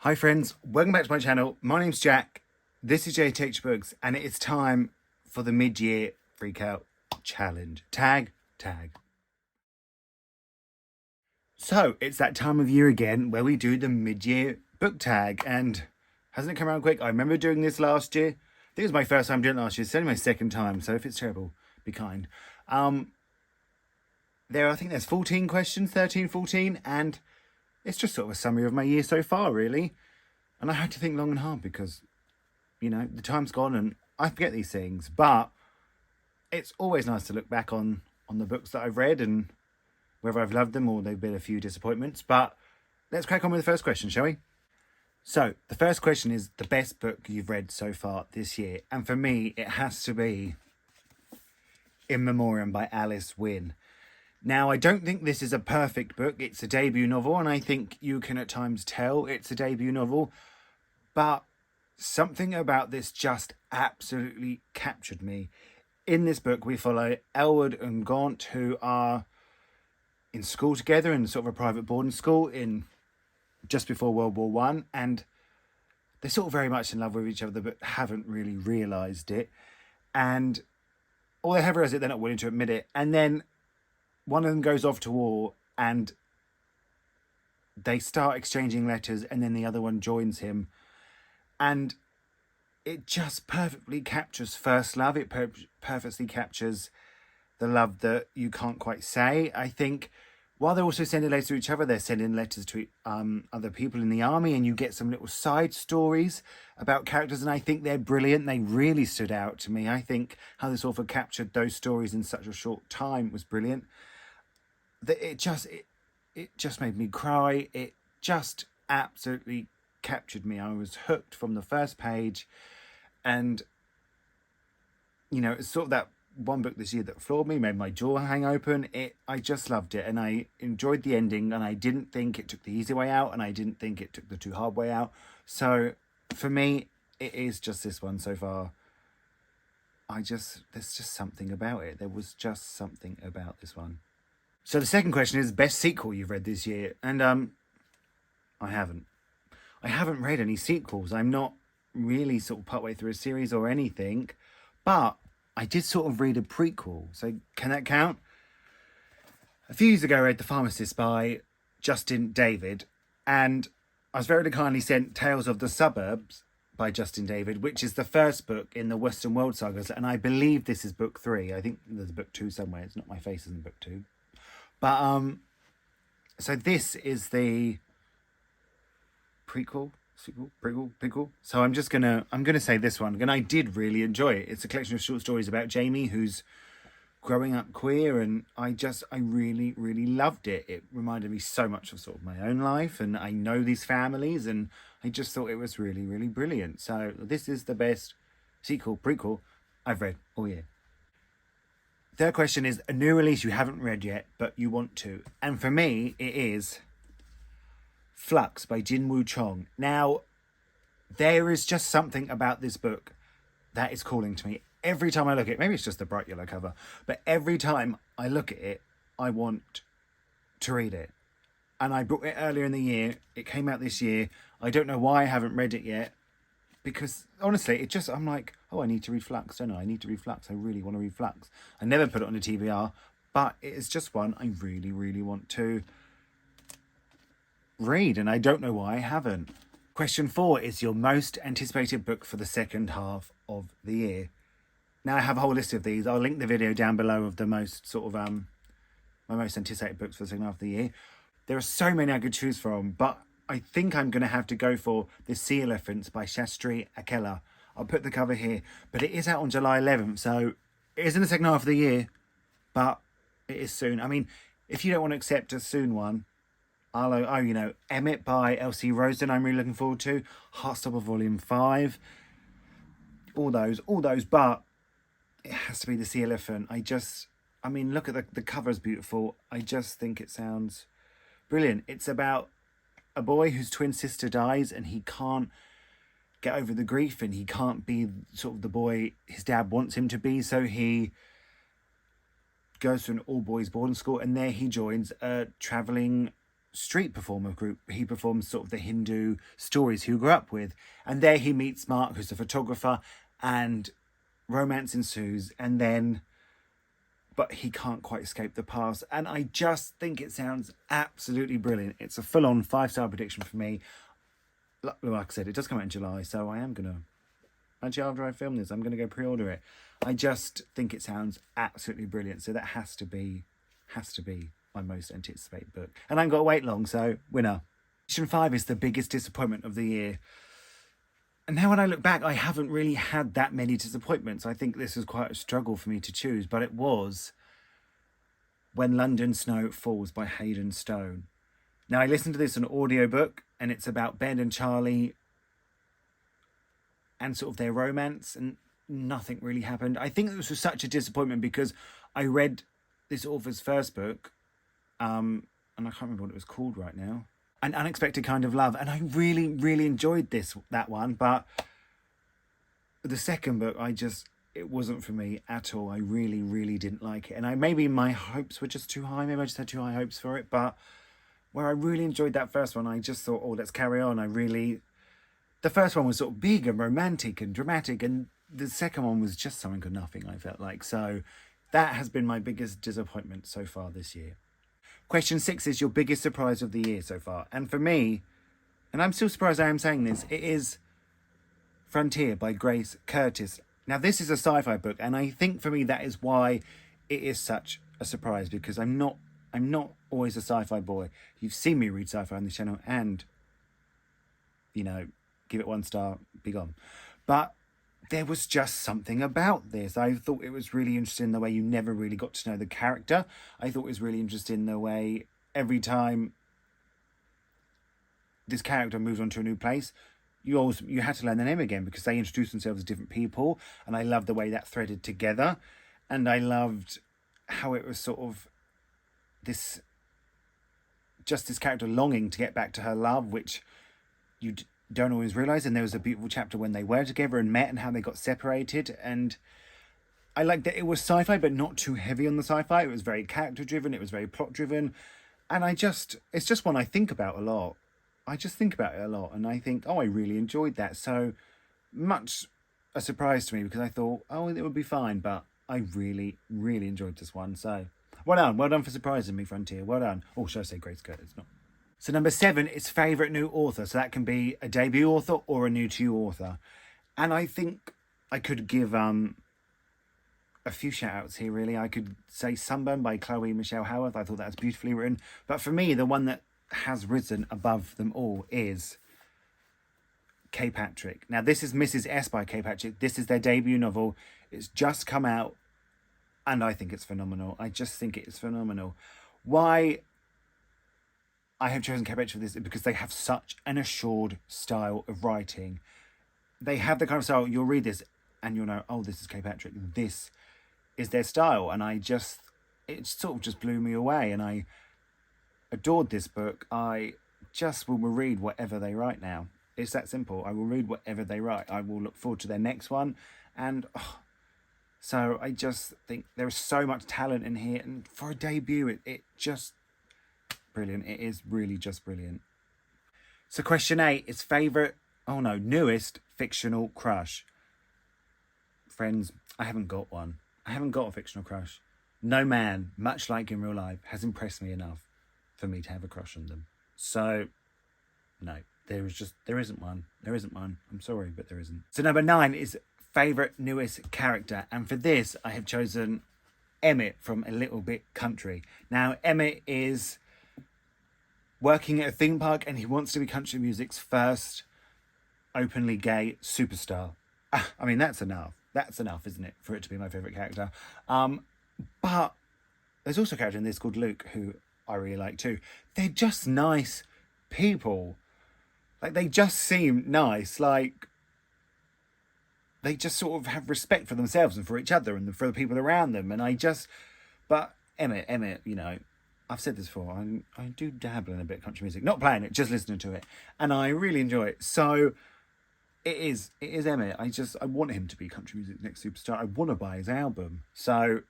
Hi friends, welcome back to my channel. My name's Jack, this is Jthbooks, and it's time for the mid-year freakout challenge. Tag. So, it's that time of year again where we do the mid-year book tag, and hasn't it come around quick? I remember doing this last year. I think it was my first time doing it last year. It's only my second time, so if it's terrible, be kind. I think there's 14 questions, 13, 14, and it's just sort of a summary of my year so far, really. And I had to think long and hard because, you know, the time's gone and I forget these things. But it's always nice to look back on the books that I've read and whether I've loved them or they've been a few disappointments. But let's crack on with the first question, shall we? So, the first question is the best book you've read so far this year. And for me, it has to be In Memoriam by Alice Wynne. Now, I don't think this is a perfect book. It's a debut novel, and I think you can at times tell it's a debut novel. But something about this just absolutely captured me. In this book, we follow Elwood and Gaunt, who are in school together in sort of a private boarding school in just before World War One, and they're sort of very much in love with each other, but haven't really realised it. And or they have realised it, they're not willing to admit it. And then one of them goes off to war and they start exchanging letters, and then the other one joins him. And it just perfectly captures first love. It perfectly captures the love that you can't quite say. I think while they're also sending letters to each other, they're sending letters to other people in the army, and you get some little side stories about characters, and I think they're brilliant. They really stood out to me. I think how this author captured those stories in such a short time was brilliant. It just made me cry. It just absolutely captured me. I was hooked from the first page, and you know, it's sort of that one book this year that floored me, made my jaw hang open. I just loved it, and I enjoyed the ending, and I didn't think it took the easy way out, and I didn't think it took the too hard way out. So for me, it is just this one so far. There's just something about it. There was just something about this one. So the second question is best sequel you've read this year, and I haven't read any sequels. I'm not really sort of partway through a series or anything, but I did sort of read a prequel, so can that count? A few years ago I read The Pharmacist by Justin David, and I was very kindly sent Tales of the Suburbs by Justin David, which is the first book in the Western World sagas, and I believe this is book 3. I think there's a book 2 somewhere. It's not My Face isn't book 2. But so this is the prequel. So I'm gonna say this one, and I did really enjoy it. It's a collection of short stories about Jamie, who's growing up queer, and I really loved it. It reminded me so much of sort of my own life, and I know these families, and I just thought it was really brilliant. So this is the best prequel I've read all year. Third question is a new release you haven't read yet, but you want to. And for me, it is Flux by Jin-Woo Chong. Now, there is just something about this book that is calling to me. Every time I look at it, maybe it's just the bright yellow cover, but every time I look at it, I want to read it. And I bought it earlier in the year. It came out this year. I don't know why I haven't read it yet, because honestly, I'm like, oh, I need to read Flux, don't I? I need to read Flux. I really want to read Flux. I never put it on a TBR, but it is just one I really want to read, and I don't know why I haven't. Question 4 is your most anticipated book for the second half of the year. Now I have a whole list of these. I'll link the video down below of the most sort of my most anticipated books for the second half of the year. There are so many I could choose from, but I think I'm going to have to go for The Sea Elephants by Shastri Akella. I'll put the cover here, but it is out on July 11th, so it is in the second half of the year, but it is soon. I mean, if you don't want to accept a soon one, Emmett by Elsie Rosen, I'm really looking forward to. Heartstopper Volume 5. All those, but it has to be The Sea Elephant. Look at the cover is beautiful. I just think it sounds brilliant. It's about a boy whose twin sister dies, and he can't get over the grief, and he can't be sort of the boy his dad wants him to be, so he goes to an all-boys boarding school, and there he joins a travelling street performer group. He performs sort of the Hindu stories he grew up with. And there he meets Mark, who's a photographer, and romance ensues. And then, but he can't quite escape the past. And I just think it sounds absolutely brilliant. It's a full-on 5-star prediction for me. Like I said, it does come out in July, so I am going to, actually after I film this, I'm going to go pre-order it. I just think it sounds absolutely brilliant. So that has to be my most anticipated book. And I haven't got to wait long, so winner. Edition 5 is the biggest disappointment of the year. And now when I look back, I haven't really had that many disappointments. I think this was quite a struggle for me to choose, but it was When London Snow Falls by Hayden Stone. Now, I listened to this on audiobook, and it's about Ben and Charlie and sort of their romance, and nothing really happened. I think this was such a disappointment because I read this author's first book, and I can't remember what it was called right now, An Unexpected Kind of Love, and I really, really enjoyed that one, but the second book, it wasn't for me at all. I really, really didn't like it, and maybe my hopes were just too high. Maybe I just had too high hopes for it, but where I really enjoyed that first one, I just thought, oh, let's carry on. The first one was sort of big and romantic and dramatic, and the second one was just something or nothing, I felt like. So that has been my biggest disappointment so far this year. Question 6 is your biggest surprise of the year so far. And for me, and I'm still surprised I am saying this, it is Frontier by Grace Curtis. Now, this is a sci-fi book, and I think for me that is why it is such a surprise, because I'm not always a sci-fi boy. You've seen me read sci-fi on this channel and, give it 1 star, be gone. But there was just something about this. I thought it was really interesting the way you never really got to know the character. I thought it was really interesting the way every time this character moved on to a new place, you had to learn their name again because they introduced themselves as different people. And I loved the way that threaded together. And I loved how it was sort of this character longing to get back to her love, which you don't always realise. And there was a beautiful chapter when they were together and met and how they got separated. And I liked that it was sci-fi, but not too heavy on the sci-fi. It was very character-driven. It was very plot-driven. And it's just one I think about a lot. I just think about it a lot. And I think, oh, I really enjoyed that. So much a surprise to me because I thought, oh, it would be fine. But I really, really enjoyed this one. So well done. Well done for surprising me, Frontier. Well done. Oh, should I say Grace Curtis? Not. So number 7 is favourite new author. So that can be a debut author or a new to you author. And I think I could give a few shout outs here, really. I could say Sunburn by Chloe Michelle Howarth. I thought that was beautifully written. But for me, the one that has risen above them all is Kay Patrick. Now, this is Mrs. S by Kay Patrick. This is their debut novel. It's just come out. And I think it's phenomenal. I just think it is phenomenal. Why I have chosen Kay Patrick for this is because they have such an assured style of writing. They have the kind of style, you'll read this and you'll know, oh, this is Kay Patrick. This is their style. And it sort of just blew me away. And I adored this book. I just will read whatever they write now. It's that simple. I will read whatever they write. I will look forward to their next one. And so I just think there is so much talent in here. And for a debut, it just brilliant. It is really just brilliant. So question 8 is newest fictional crush. Friends, I haven't got one. I haven't got a fictional crush. No man, much like in real life, has impressed me enough for me to have a crush on them. So, no, there isn't one. There isn't one. I'm sorry, but there isn't. So number 9 is favourite newest character. And for this, I have chosen Emmett from A Little Bit Country. Now, Emmett is working at a theme park and he wants to be country music's first openly gay superstar. I mean, that's enough. That's enough, isn't it, for it to be my favourite character. But there's also a character in this called Luke, who I really like too. They're just nice people. Like, they just seem nice. Like, they just sort of have respect for themselves and for each other and for the people around them. But Emmett, I've said this before, I do dabble in a bit of country music. Not playing it, just listening to it. And I really enjoy it. So it is Emmett. I want him to be country music's next superstar. I want to buy his album. So,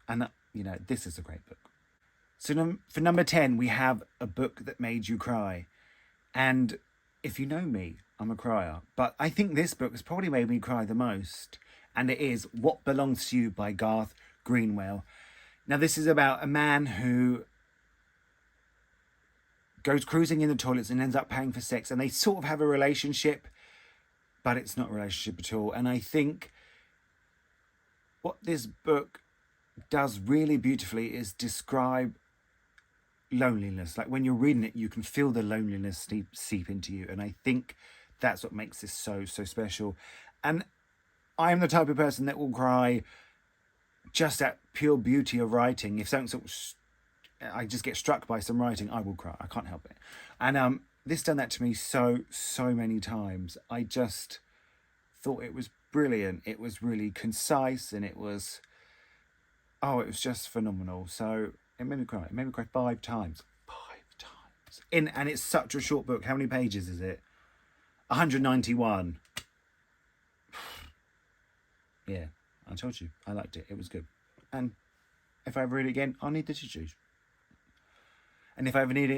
and this is a great book. So for number 10, we have a book that made you cry. And if you know me, I'm a crier. But I think this book has probably made me cry the most. And it is What Belongs to You by Garth Greenwell. Now, this is about a man who goes cruising in the toilets and ends up paying for sex. And they sort of have a relationship, but it's not a relationship at all. And I think what this book does really beautifully is describe loneliness. Like when you're reading it, you can feel the loneliness seep into you. And I think that's what makes this so special. And I am the type of person that will cry just at pure beauty of writing. If something I just get struck by some writing, I will cry. I can't help it. And this done that to me so many times. I just thought it was brilliant. It was really concise, and it was just phenomenal. So it made me cry. It made me cry 5 times. 5 times. And it's such a short book. How many pages is it? 191. Yeah, I told you. I liked it. It was good. And if I ever read it again, I'll need the tissues. And if I ever read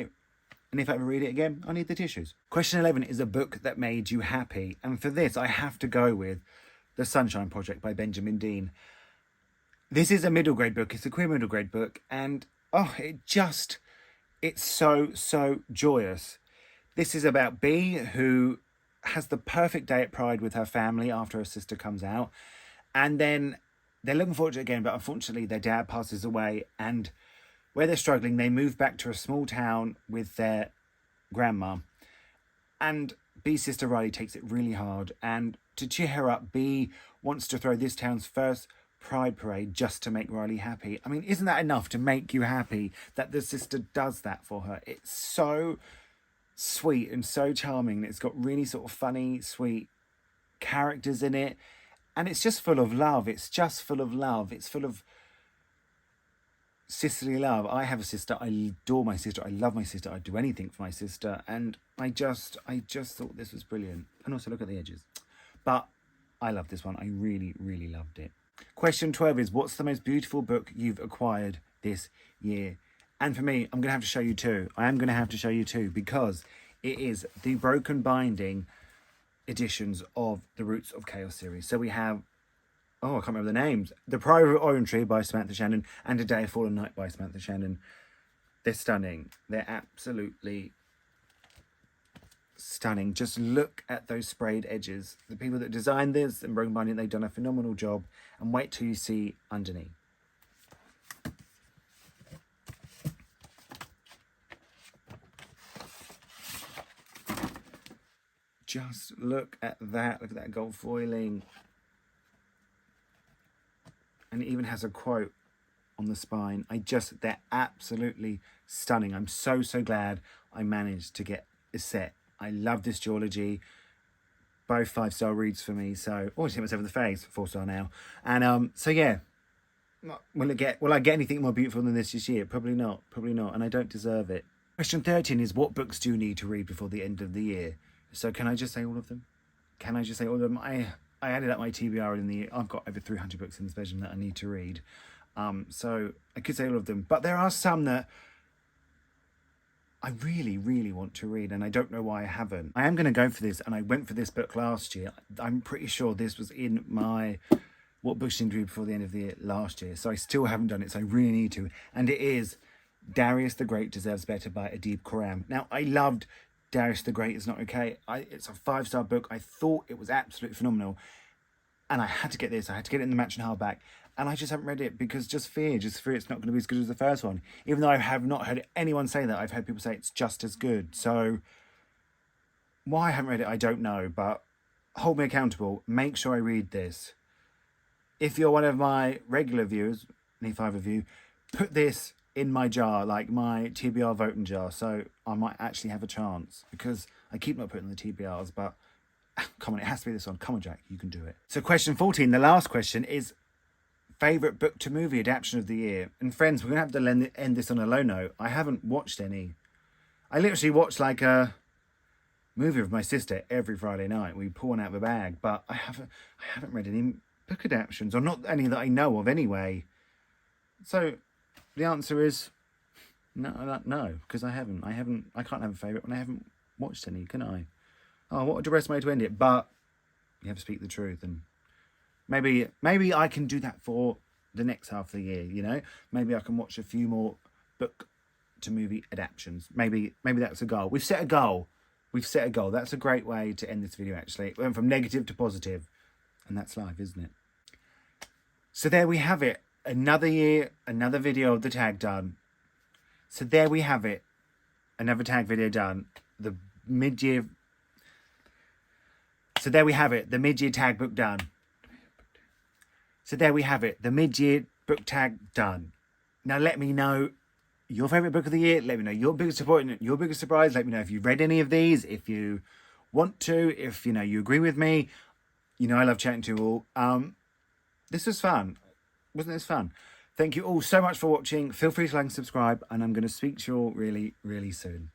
it again, I'll need the tissues. Question 11 is a book that made you happy. And for this, I have to go with The Sunshine Project by Benjamin Dean. This is a middle grade book. It's a queer middle grade book. And it's so joyous. This is about Bea, who has the perfect day at Pride with her family after her sister comes out. And then they're looking forward to it again, but unfortunately their dad passes away. And where they're struggling, they move back to a small town with their grandma. And Bea's sister Riley takes it really hard. And to cheer her up, Bea wants to throw this town's first Pride parade just to make Riley happy. I mean, isn't that enough to make you happy that the sister does that for her? It's so sweet and so charming. It's got really sort of funny, sweet characters in it. And it's just full of love. It's full of sisterly love. I have a sister. I adore my sister. I love my sister. I'd do anything for my sister. And I just thought this was brilliant. And also look at the edges. But I love this one. I really loved it. Question 12 is, what's the most beautiful book you've acquired this year? And for me, I'm going to have to show you two. I am going to have to show you two because it is the Broken Binding editions of the Roots of Chaos series. So we have, I can't remember the names. The Private Orange Tree by Samantha Shannon and A Day of Fallen Night by Samantha Shannon. They're stunning. They're absolutely stunning. Just look at those sprayed edges. The people that designed this and Broken Binding, they've done a phenomenal job. And wait till you see underneath. Just look at that. Look at that gold foiling. And it even has a quote on the spine. They're absolutely stunning. I'm so glad I managed to get this set. I love this duology. Both 5-star reads for me. So, I hit myself in the face. 4-star now. And so yeah. Will I get anything more beautiful than this year? Probably not. And I don't deserve it. Question 13 is, what books do you need to read before the end of the year? So can I just say all of them? I added up my TBR in the year. I've got over 300 books in this version that I need to read. So I could say all of them. But there are some that I really want to read, and I don't know why I haven't. I am going to go for this, and I went for this book last year. I'm pretty sure this was in my what books you need to read before the end of the year last year. So I still haven't done it, so I really need to. And it is Darius the Great Deserves Better by Adib Khorram. Now, I loved Darius the Great Is Not Okay. It's a 5-star book. I thought it was absolutely phenomenal. And I had to get this. I had to get it in the matching hardback. And I just haven't read it because just fear it's not going to be as good as the first one. Even though I have not heard anyone say that. I've heard people say it's just as good. So why I haven't read it, I don't know. But hold me accountable. Make sure I read this. If you're one of my regular viewers, any 5 of you, put this in my jar, like my TBR voting jar, so I might actually have a chance, because I keep not putting the TBRs, but come on, it has to be this one. Come on, Jack, you can do it. So question 14, the last question, is favourite book to movie adaptation of the year. And friends, we're going to have to end this on a low note. I haven't watched any. I literally watch like a movie with my sister every Friday night. We pull one out of a bag, but I haven't read any book adaptations, or not any that I know of anyway. So the answer is No, because I haven't. I can't have a favourite when I haven't watched any, can I? Oh, what a depressing way to end it. But you have to speak the truth, and maybe I can do that for the next half of the year. You know, maybe I can watch a few more book to movie adaptions. Maybe that's a goal. We've set a goal. That's a great way to end this video. Actually, it went from negative to positive, and that's life, isn't it? So there we have it. Another year, another video of the tag done. So there we have it. Another tag video done. The mid-year. So there we have it. The mid-year tag book done. So there we have it. The mid-year book tag done. Now let me know your favourite book of the year. Let me know your biggest disappointment, your biggest surprise. Let me know if you've read any of these. If you want to. If, you agree with me. I love chatting to you all. This was fun. Wasn't this fun? Thank you all so much for watching. Feel free to like and subscribe. And I'm going to speak to you all really, really soon.